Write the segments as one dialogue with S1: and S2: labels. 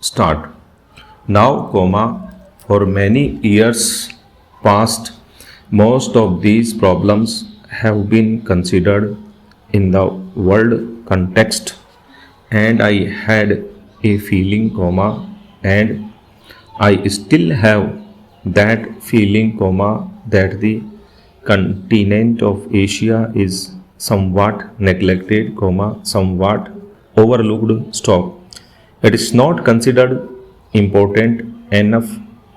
S1: start. Now, for many years past, most of these problems have been considered in the world context, and I had a feeling, and I still have that feeling, that the continent of Asia is somewhat neglected, somewhat overlooked. Stop. It is not considered important enough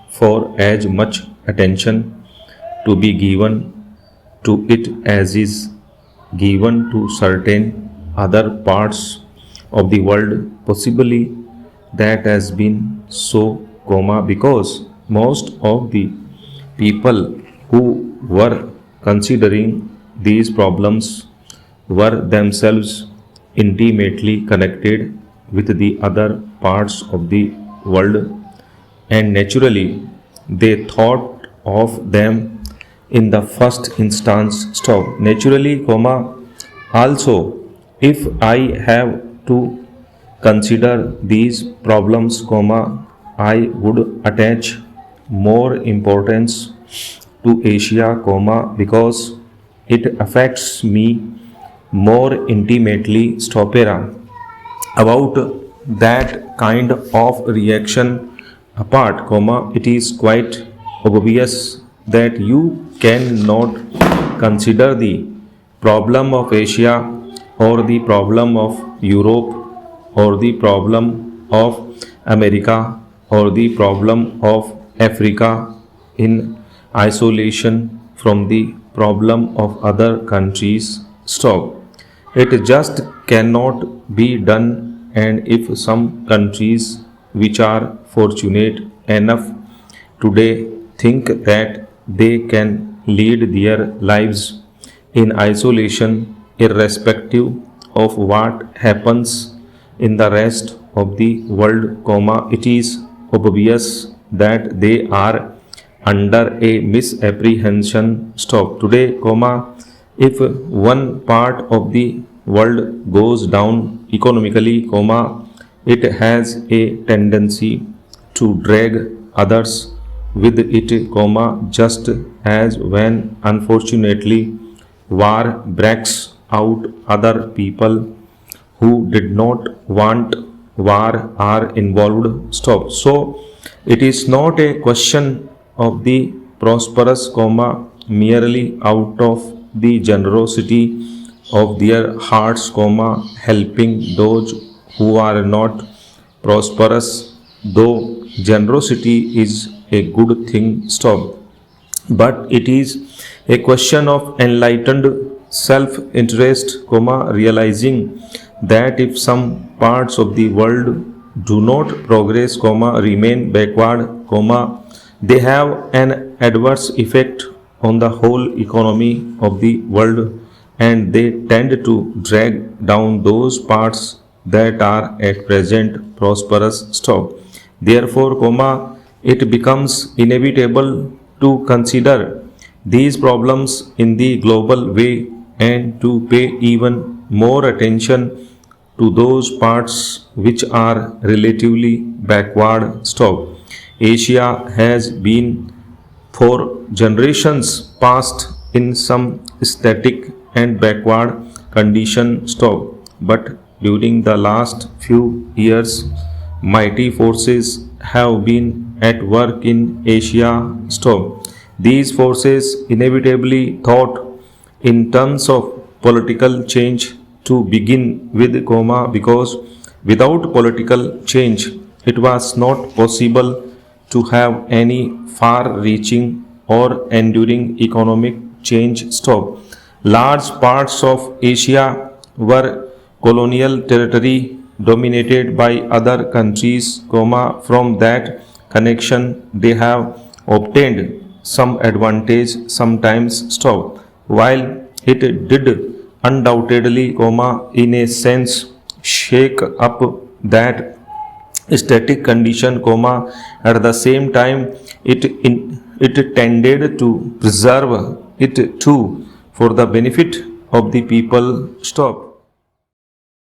S1: for as much attention to be given to it as is given to certain other parts of the world. Possibly that has been so, because most of the people who were considering these problems were themselves intimately connected with the other parts of the world, and naturally they thought of them in the first instance. Stop. Naturally, also, if I have to consider these problems, I would attach more importance to Asia, because it affects me more intimately. Stopera. About that kind of reaction apart, it is quite obvious that you cannot consider the problem of Asia or the problem of Europe or the problem of America or the problem of Africa in isolation from the problem of other countries. Stop. It just cannot be done, and if some countries which are fortunate enough today think that they can lead their lives in isolation irrespective of what happens in the rest of the world, it is obvious that they are under a misapprehension. Stop. Today, if one part of the world goes down economically, it has a tendency to drag others with it, just as when unfortunately war breaks out, other people who did not want war are involved. Stop. So it is not a question of the prosperous, merely out of the generosity of their hearts, helping those who are not prosperous, though generosity is a good thing. Stop. But it is a question of enlightened self-interest, realizing that if some parts of the world do not progress, remain backward, they have an adverse effect on the whole economy of the world, and they tend to drag down those parts that are at present prosperous. Stop. Therefore, it becomes inevitable to consider these problems in the global way and to pay even more attention to those parts which are relatively backward. Stop. Asia has been for generations past in some static and backward condition. Stop. But during the last few years, mighty forces have been at work in Asia. Stop. These forces inevitably thought in terms of political change to begin with, because without political change it was not possible to have any far-reaching or enduring economic change. Stop. Large parts of Asia were colonial territory dominated by other countries, from that connection they have obtained some advantage sometimes. Stop. While it did undoubtedly, in a sense, shake up that static condition, at the same time it tended to preserve it too for the benefit of the people. Stop.